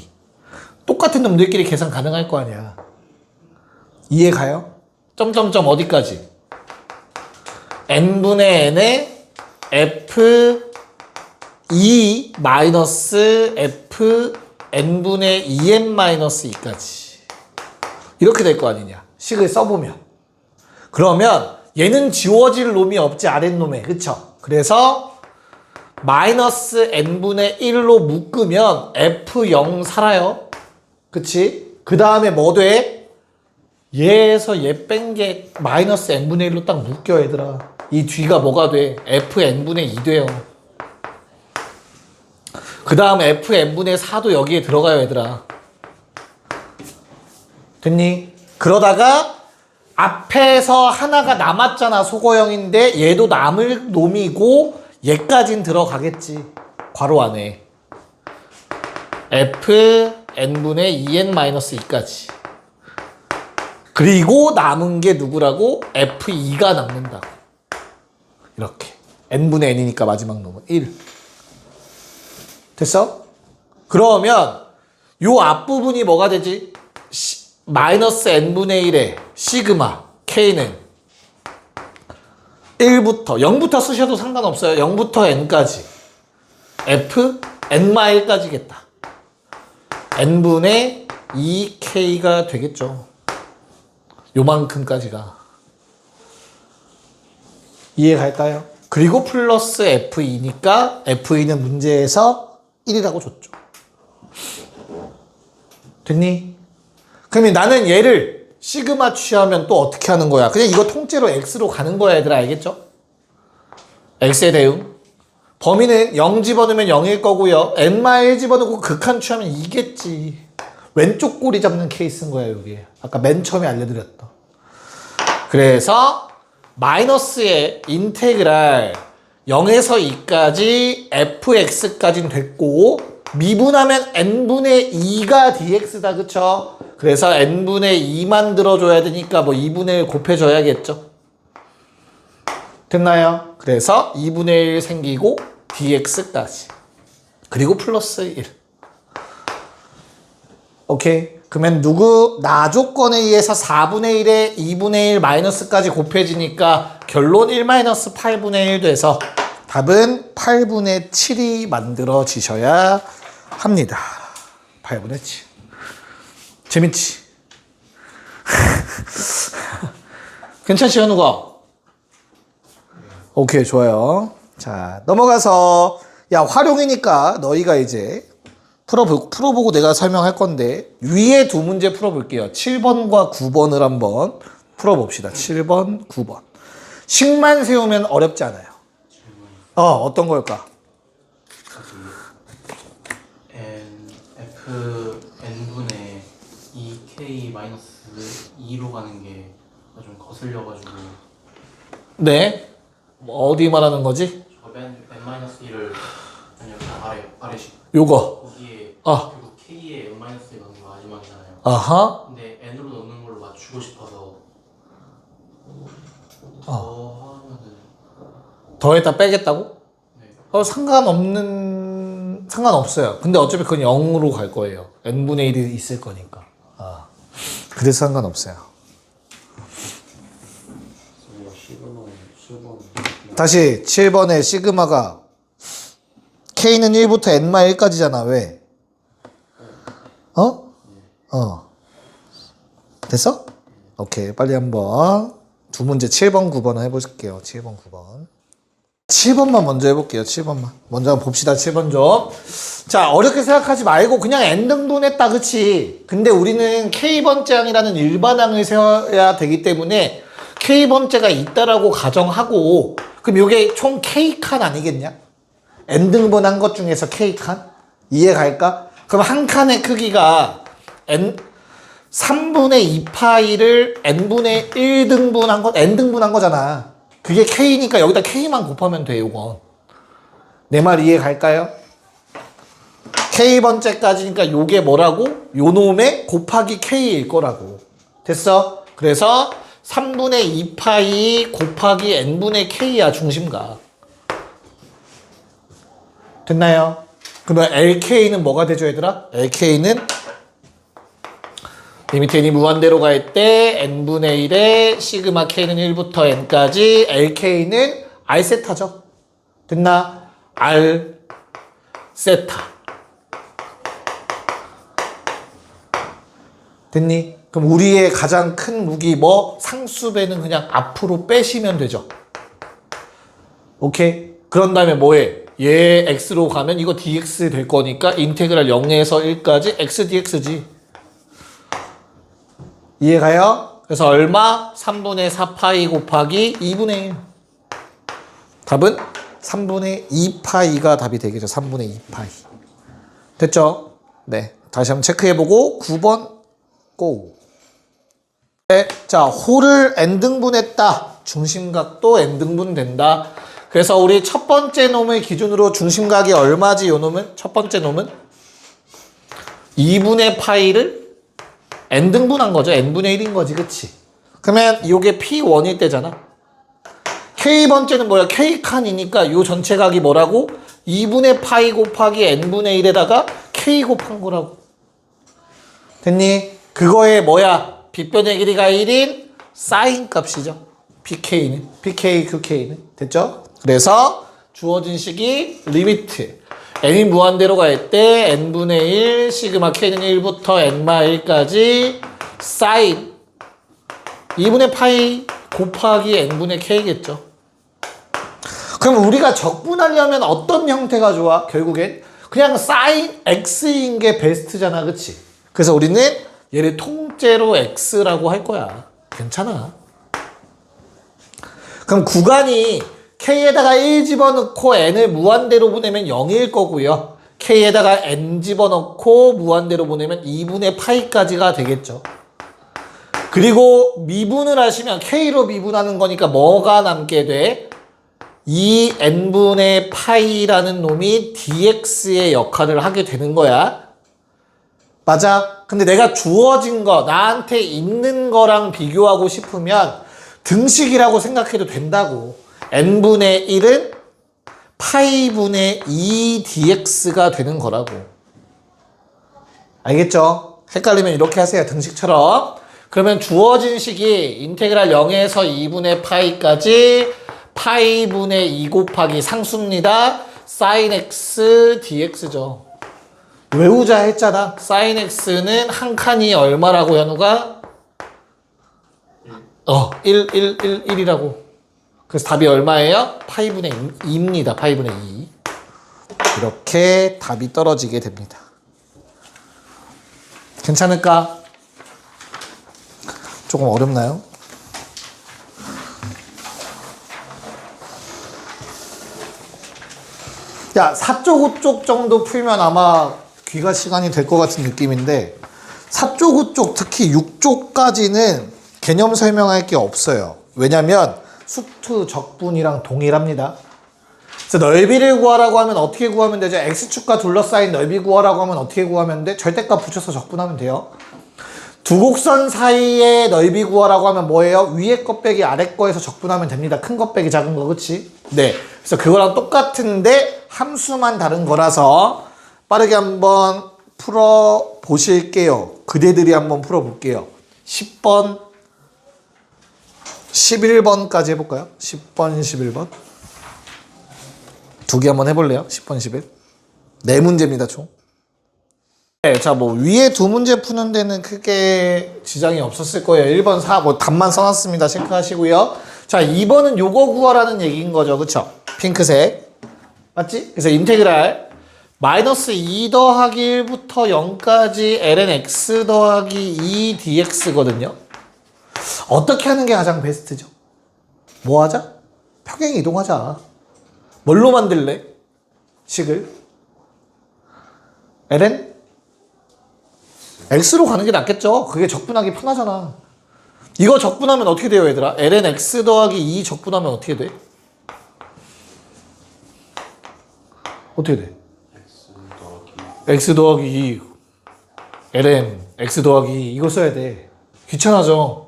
똑같은 놈들끼리 계산 가능할 거 아니야. 이해 가요? 점점점 어디까지? n분의 n에 f2 마이너스 fn분의 2n 마이너스 2까지. 이렇게 될 거 아니냐. 식을 써보면. 그러면 얘는 지워질 놈이 없지, 아랫놈에. 그쵸? 그래서 마이너스 n분의 1로 묶으면 f0 살아요. 그치? 그 다음에 뭐 돼? 얘에서 얘 뺀 게 마이너스 n분의 1로 딱 묶여, 얘들아. 이 뒤가 뭐가 돼? fn분의 2 돼요. 그 다음 fn분의 4도 여기에 들어가요, 얘들아. 됐니? 그러다가 앞에서 하나가 남았잖아, 소거형인데 얘도 남을 놈이고 얘까진 들어가겠지, 괄호 안에. fn분의 2n-2까지. 그리고 남은 게 누구라고? f2가 남는다고. 이렇게. n분의 n이니까 마지막 놈은 1. 됐어? 그러면 요 앞부분이 뭐가 되지? 마이너스 n분의 1에 시그마 k는 1부터 0부터 쓰셔도 상관없어요. 0부터 n까지 f n-1까지겠다. n분의 2k가 되겠죠. 요만큼까지가. 이해 갈까요? 그리고 플러스 f2니까 f2는 문제에서 1이라고 줬죠. 됐니? 그러면 나는 얘를 시그마 취하면 또 어떻게 하는 거야? 그냥 이거 통째로 x로 가는 거야, 얘들아. 알겠죠? x에 대응. 범위는 0 집어넣으면 0일 거고요. n-1 집어넣고 극한 취하면 2겠지. 왼쪽 꼬리 잡는 케이스인 거야, 여기. 아까 맨 처음에 알려드렸던. 그래서 마이너스의 인테그랄 0에서 2까지 fx까지는 됐고 미분하면 n분의 2가 dx다, 그쵸? 그래서 n분의 2 만들어줘야 되니까 뭐 2분의 1 곱해줘야겠죠? 됐나요? 그래서 2분의 1 생기고 dx까지. 그리고 플러스 1. 오케이. 그러면 나 조건에 의해서 4분의 1에 2분의 1 마이너스까지 곱해지니까 결론 1 마이너스 8분의 1 돼서 답은 8분의 7이 만들어지셔야 합니다. 8분의 7. 재밌지? 괜찮지, 현우가? 오케이, 좋아요. 자, 넘어가서 활용이니까 너희가 이제 풀어보고 내가 설명할 건데 위에 두 문제 풀어볼게요. 7번과 9번을 한번 풀어봅시다. 7번, 9번. 식만 세우면 어렵지 않아요. 어떤 걸까? n분의 2k 마이너스 2로 가는 게 좀 거슬려가지고. 네. 어디 말하는 거지? n-1을 아래식. 요거. 거기에 결국 k에 n-1 넣는 거 마지막이잖아요. 아하. 근데 n으로 넣는 걸로 맞추고 싶어서 더 하면은 더에다 빼겠다고? 네. 상관없어요. 근데 어차피 그건 0으로 갈 거예요. n분의 1이 있을 거니까. 그래서 상관없어요. 다시 7번에 시그마가 K는 1부터 n-1까지잖아. 왜? 됐어? 오케이. 빨리 한번 두 문제 7번, 9번 해볼게요. 7번, 9번. 7번만 먼저 해볼게요. 7번만. 먼저 한번 봅시다. 7번 좀. 자, 어렵게 생각하지 말고 그냥 n등분했다. 그치? 근데 우리는 k번째 항이라는 일반항을 세워야 되기 때문에 k번째가 있다라고 가정하고, 그럼 이게 총 k칸 아니겠냐? n등분한 것 중에서 k칸? 이해 갈까? 그럼 한 칸의 크기가 3분의 2파이를 n분의 1등분한 거, n등분한 거잖아. 그게 k니까 여기다 k만 곱하면 돼, 요건. 내 말 이해 갈까요? k번째까지니까 요게 뭐라고? 요 놈의 곱하기 k일 거라고. 됐어? 그래서 3분의 2파이 곱하기 n분의 k야, 중심각. 됐나요? 그러면 LK는 뭐가 되죠, 얘들아? LK는 리미트 n이 무한대로 갈 때 n분의 1에 시그마 k는 1부터 n까지 LK는 R세타죠. 됐나? R세타. 됐니? 그럼 우리의 가장 큰 무기 뭐? 상수배는 그냥 앞으로 빼시면 되죠. 오케이? 그런 다음에 뭐해? 얘 x로 가면 이거 dx 될 거니까 인테그랄 0에서 1까지 x dx지. 이해가요? 그래서 얼마? 3분의 4파이 곱하기 2분의 1. 답은 3분의 2파이가 답이 되겠죠. 3분의 2파이. 됐죠? 네. 다시 한번 체크해보고 9번 고. 네. 자, 홀을 n등분했다. 중심각도 n등분 된다. 그래서 우리 첫 번째 놈의 기준으로 중심각이 얼마지? 요 놈은? 첫 번째 놈은? 2분의 파이를 n등분한 거죠. n분의 1인 거지. 그치? 그러면 요게 P1일 때잖아. K번째는 뭐야? K칸이니까 요 전체 각이 뭐라고? 2분의 파이 곱하기 n분의 1에다가 K 곱한 거라고. 됐니? 그거에 뭐야? 빗변의 길이가 1인 사인 값이죠. PK는. PK, QK는. 됐죠? 그래서 주어진 식이 리미트. n이 무한대로 갈 때 n분의 1 시그마 k는 1부터 n-1까지 사인 2분의 파이 곱하기 n분의 k겠죠. 그럼 우리가 적분하려면 어떤 형태가 좋아? 결국엔 그냥 사인 x인 게 베스트잖아. 그치? 그래서 우리는 얘를 통째로 x라고 할 거야. 괜찮아. 그럼 구간이 k에다가 1 집어넣고 n을 무한대로 보내면 0일 거고요. k에다가 n 집어넣고 무한대로 보내면 2분의 파이까지가 되겠죠. 그리고 미분을 하시면 k로 미분하는 거니까 뭐가 남게 돼? 2n분의 파이라는 놈이 dx의 역할을 하게 되는 거야. 맞아? 근데 내가 주어진 거, 나한테 있는 거랑 비교하고 싶으면 등식이라고 생각해도 된다고. n분의 1은 파이분의 2 dx가 되는 거라고. 알겠죠? 헷갈리면 이렇게 하세요. 등식처럼. 그러면 주어진 식이 인테그랄 0에서 2분의 파이까지 파이분의 2 곱하기 상수입니다. sin x dx죠. 외우자 했잖아. sin x는 한 칸이 얼마라고 현우가? 1이라고. 그래서 답이 얼마예요? 파이분의 2입니다. 파이분의 2. 이렇게 답이 떨어지게 됩니다. 괜찮을까? 조금 어렵나요? 야, 4쪽 5쪽 정도 풀면 아마 귀가 시간이 될 것 같은 느낌인데 4쪽 5쪽 특히 6쪽까지는 개념 설명할 게 없어요. 왜냐면 수투 적분이랑 동일합니다. 그래서 넓이를 구하라고 하면 어떻게 구하면 되죠? x축과 둘러싸인 넓이 구하라고 하면 어떻게 구하면 돼? 절대값 붙여서 적분하면 돼요. 두 곡선 사이의 넓이 구하라고 하면 뭐예요? 위에 거 빼기 아래 거에서 적분하면 됩니다. 큰 거 빼기 작은 거, 그치? 네. 그래서 그거랑 똑같은데 함수만 다른 거라서 빠르게 한번 풀어 보실게요. 그대들이 한번 풀어 볼게요. 10번, 11번까지 해볼까요? 10번, 11번. 두 개 한번 해볼래요? 10번, 11. 네 문제입니다, 총. 네, 자, 뭐 위에 두 문제 푸는 데는 크게 지장이 없었을 거예요. 1번, 4, 뭐 답만 써놨습니다. 체크하시고요. 자, 2번은 요거 구하라는 얘기인 거죠. 그쵸? 핑크색. 맞지? 그래서 인테그랄 마이너스 2 더하기 1부터 0까지 ln x 더하기 2 dx거든요. 어떻게 하는 게 가장 베스트죠? 뭐 하자? 평행 이동하자. 뭘로 만들래? 식을? ln? x로 가는 게 낫겠죠? 그게 적분하기 편하잖아. 이거 적분하면 어떻게 돼요, 얘들아? ln x 더하기 2 적분하면 어떻게 돼? 어떻게 돼? x 더하기 2 ln x 더하기 2 이거 써야 돼. 귀찮아져.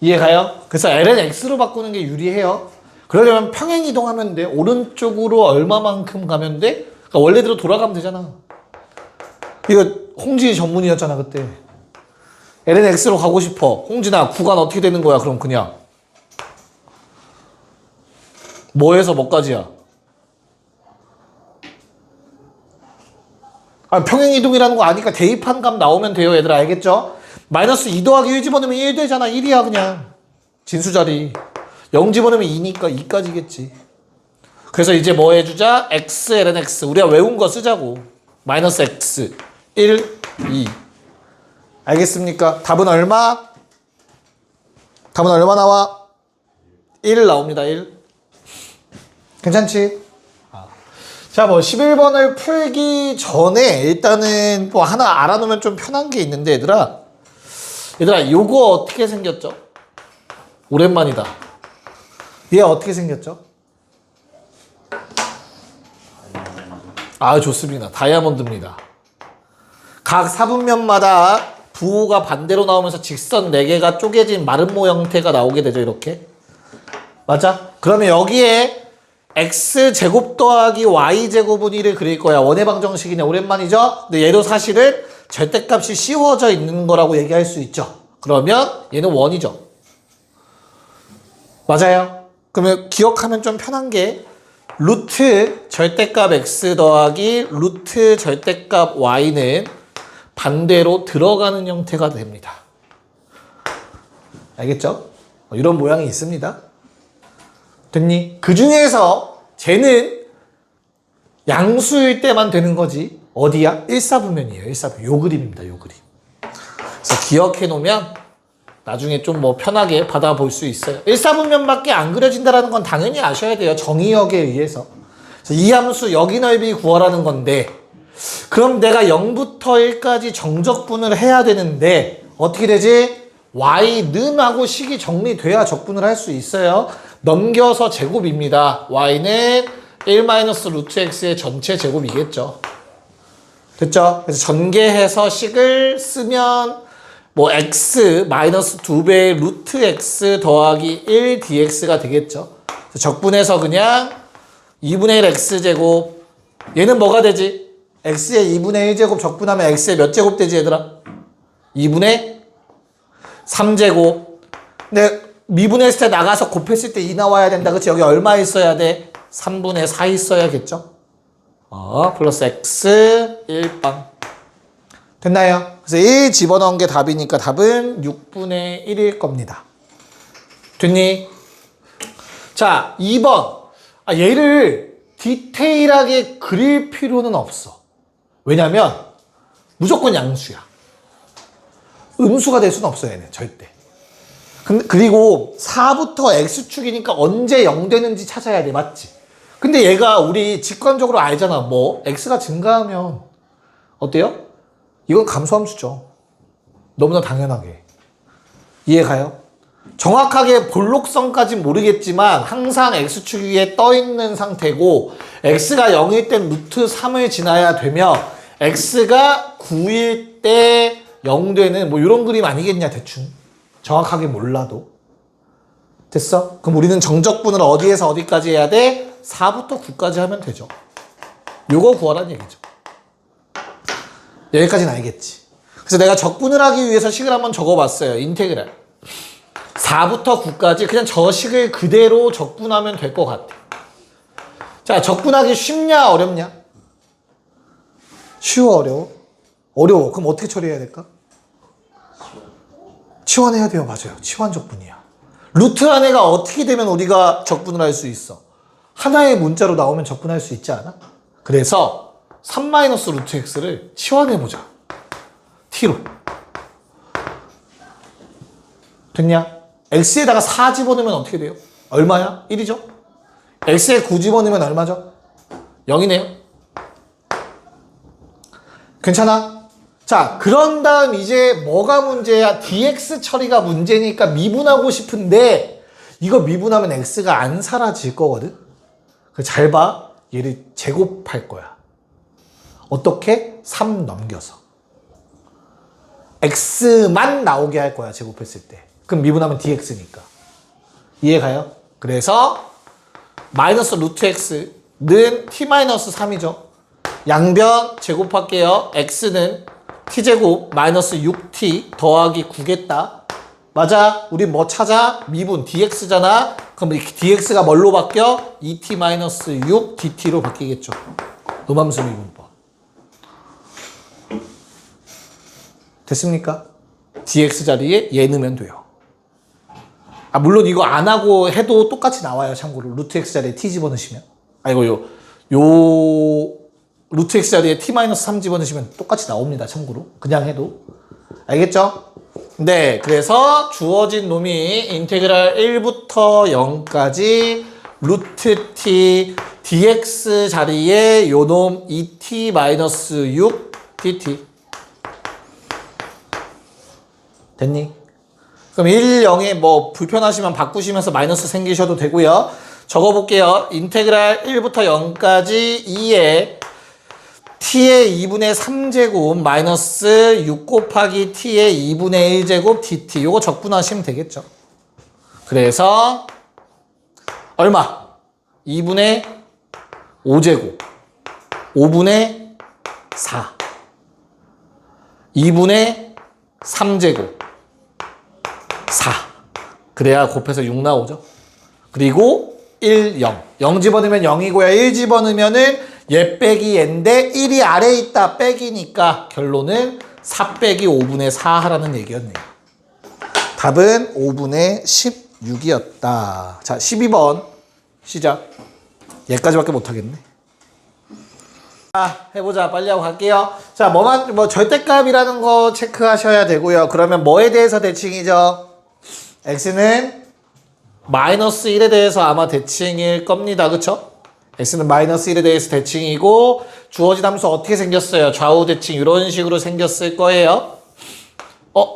이해가요? 그래서 ln x로 바꾸는 게 유리해요. 그러려면 평행 이동하면 돼. 오른쪽으로 얼마만큼 가면 돼? 그러니까 원래대로 돌아가면 되잖아. 이거 홍진이 전문이었잖아 그때. ln x로 가고 싶어. 홍진아 구간 어떻게 되는 거야? 그럼 그냥 뭐에서 뭐까지야? 아, 평행 이동이라는 거 아니까 대입한 값 나오면 돼요. 얘들아 알겠죠? 마이너스 2 더하기 1 집어넣으면 1 되잖아. 1이야 그냥. 진수자리. 0 집어넣으면 2니까 2까지겠지. 그래서 이제 뭐 해주자? x ln x. 우리가 외운 거 쓰자고. 마이너스 x 1, 2. 알겠습니까? 답은 얼마? 답은 얼마 나와? 1 나옵니다. 1. 괜찮지? 자, 뭐 11번을 풀기 전에 일단은 뭐 하나 알아놓으면 좀 편한 게 있는데 얘들아 요거 어떻게 생겼죠? 오랜만이다. 얘 어떻게 생겼죠? 아, 좋습니다. 다이아몬드입니다. 각 사분면마다 부호가 반대로 나오면서 직선 4개가 쪼개진 마름모 형태가 나오게 되죠. 이렇게. 맞아? 그러면 여기에 x제곱 더하기 y제곱은 1을 그릴 거야. 원해방정식이네. 오랜만이죠? 근데 얘도 사실은 절대값이 씌워져 있는 거라고 얘기할 수 있죠. 그러면 얘는 1이죠. 맞아요? 그러면 기억하면 좀 편한 게 루트 절대값 x 더하기 루트 절대값 y는 반대로 들어가는 형태가 됩니다. 알겠죠? 이런 모양이 있습니다. 됐니? 그 중에서 쟤는 양수일 때만 되는 거지. 어디야? 1사분면이에요. 1사분면. 요 그림입니다. 요 그림. 그래서 기억해 놓으면 나중에 좀 뭐 편하게 받아볼 수 있어요. 1사분면밖에 안 그려진다는 건 당연히 아셔야 돼요. 정의역에 의해서. 그래서 이 함수 여기 넓이 구하라는 건데 그럼 내가 0부터 1까지 정적분을 해야 되는데 어떻게 되지? y는 하고 식이 정리돼야 적분을 할 수 있어요. 넘겨서 제곱입니다. y는 1-루트 x의 전체 제곱이겠죠. 됐죠? 그래서 전개해서 식을 쓰면 뭐 x 마이너스 2배의 루트 x 더하기 1 dx가 되겠죠. 적분해서 그냥 2분의 1 x제곱 얘는 뭐가 되지? x의 2분의 1제곱 적분하면 x의 몇 제곱 되지 얘들아? 2분의 3제곱. 근데 미분했을 때 나가서 곱했을 때 2 나와야 된다. 그치? 여기 얼마 있어야 돼? 3분의 4 있어야겠죠? 플러스 x 1빵. 됐나요? 그래서 1 집어넣은 게 답이니까 답은 6분의 1일 겁니다. 됐니? 자, 2번. 얘를 디테일하게 그릴 필요는 없어. 왜냐면 무조건 양수야. 음수가 될 수는 없어 얘는 절대. 그리고 4부터 x축이니까 언제 0 되는지 찾아야 돼. 맞지? 근데 얘가 우리 직관적으로 알잖아. 뭐 x가 증가하면 어때요? 이건 감소함수죠. 너무나 당연하게. 이해가요? 정확하게 볼록성까진 모르겠지만 항상 x축 위에 떠있는 상태고 x가 0일 땐 루트 3을 지나야 되며 x가 9일 때 0 되는 뭐 이런 그림 아니겠냐 대충. 정확하게 몰라도. 됐어? 그럼 우리는 정적분을 어디에서 어디까지 해야 돼? 4부터 9까지 하면 되죠. 요거 구하라는 얘기죠. 여기까지는 알겠지. 그래서 내가 적분을 하기 위해서 식을 한번 적어봤어요. 인테그랄. 4부터 9까지 그냥 저 식을 그대로 적분하면 될 것 같아. 자, 적분하기 쉽냐 어렵냐? 쉬워 어려워? 어려워. 그럼 어떻게 처리해야 될까? 치환해야 돼요. 맞아요. 치환 적분이야. 루트 안에가 어떻게 되면 우리가 적분을 할 수 있어? 하나의 문자로 나오면 적분할 수 있지 않아? 그래서 3-루트 x를 치환해보자. t로. 됐냐? x에다가 4 집어넣으면 어떻게 돼요? 얼마야? 1이죠? x에 9 집어넣으면 얼마죠? 0이네요. 괜찮아? 자, 그런 다음 이제 뭐가 문제야? dx 처리가 문제니까 미분하고 싶은데 이거 미분하면 x가 안 사라질 거거든? 잘 봐. 얘를 제곱할 거야. 어떻게? 3 넘겨서. x만 나오게 할 거야, 제곱했을 때. 그럼 미분하면 dx니까. 이해가요? 그래서 마이너스 루트 x는 t-3이죠. 양변 제곱할게요. x는 t제곱 마이너스 6t 더하기 9겠다. 맞아? 우리 뭐 찾아? 미분 dx잖아. 그럼 이 dx가 뭘로 바뀌어? 2t 마이너스 6 dt로 바뀌겠죠. 음함수 미분법. 됐습니까? dx 자리에 얘 넣으면 돼요. 아, 물론 이거 안 하고 해도 똑같이 나와요. 참고로 루트 x 자리에 t 집어넣으시면. 아이고 요 루트 x 자리에 t-3 집어넣으시면 똑같이 나옵니다. 참고로. 그냥 해도. 알겠죠? 네, 그래서 주어진 놈이 인테그랄 1부터 0까지 루트 t dx 자리에 요놈 2t-6 dt. 됐니? 그럼 1, 0에 뭐 불편하시면 바꾸시면서 마이너스 생기셔도 되고요. 적어볼게요. 인테그랄 1부터 0까지 2에 t의 2분의 3제곱 마이너스 6 곱하기 t의 2분의 1제곱 dt. 요거 적분하시면 되겠죠. 그래서 얼마? 2분의 5제곱 5분의 4 2분의 3제곱 4. 그래야 곱해서 6 나오죠. 그리고 1, 0. 0 집어넣으면 0이고요. 1 집어넣으면은 얘 빼기 얘인데 1이 아래에 있다. 빼기니까 결론은 4 빼기 5분의 4 하라는 얘기였네요. 답은 5분의 16이었다. 자, 12번 시작. 얘까지밖에 못하겠네. 자, 해보자. 빨리 하고 갈게요. 자, 뭐 절대값이라는 거 체크하셔야 되고요. 그러면 뭐에 대해서 대칭이죠? x는 마이너스 1에 대해서 아마 대칭일 겁니다. 그쵸? x는 마이너스 1에 대해서 대칭이고 주어진 함수 어떻게 생겼어요? 좌우 대칭 이런 식으로 생겼을 거예요.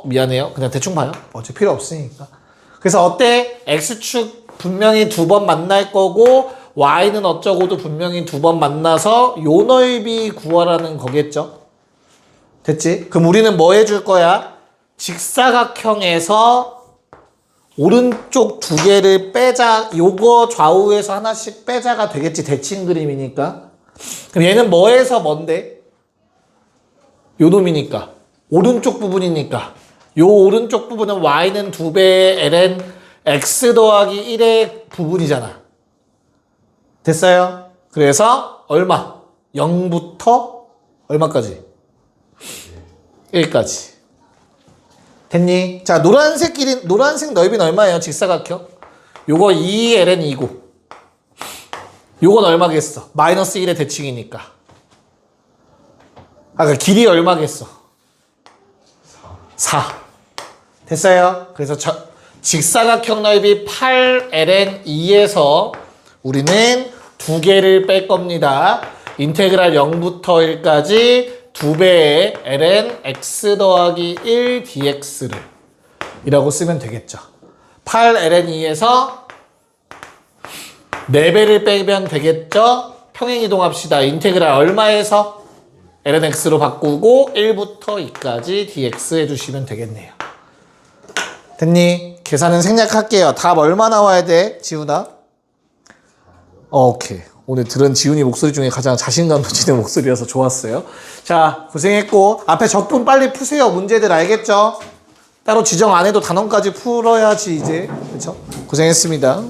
미안해요. 그냥 대충 봐요. 어차피 필요 없으니까. 그래서 어때? x축 분명히 2번 만날 거고 y는 어쩌고도 분명히 2번 만나서 요 넓이 구하라는 거겠죠? 됐지? 그럼 우리는 뭐 해줄 거야? 직사각형에서 오른쪽 2개를 빼자. 요거 좌우에서 하나씩 빼자가 되겠지. 대칭 그림이니까. 그럼 얘는 뭐에서 뭔데? 요 놈이니까. 오른쪽 부분이니까. 요 오른쪽 부분은 y는 2배의 ln x 더하기 1의 부분이잖아. 됐어요? 그래서 얼마? 0부터 얼마까지? 1까지. 됐니? 자, 노란색 넓이는 얼마예요? 직사각형. 요거 2ln2고. 요건 얼마겠어? 마이너스 1의 대칭이니까. 아까 길이 얼마겠어? 4. 됐어요? 그래서 직사각형 넓이 8ln2에서 우리는 2개를 뺄 겁니다. 인테그랄 0부터 1까지 2배의 ln x 더하기 1 dx를 이라고 쓰면 되겠죠. 8ln2에서 4배를 빼면 되겠죠. 평행이동합시다. 인테그랄 얼마에서? ln x로 바꾸고 1부터 2까지 dx 해주시면 되겠네요. 됐니? 계산은 생략할게요. 답 얼마 나와야 돼? 지훈아? 오케이. 오늘 들은 지훈이 목소리 중에 가장 자신감 넘치는 목소리여서 좋았어요. 자, 고생했고 앞에 적분 빨리 푸세요. 문제들 알겠죠? 따로 지정 안 해도 단원까지 풀어야지 이제. 그렇죠? 고생했습니다.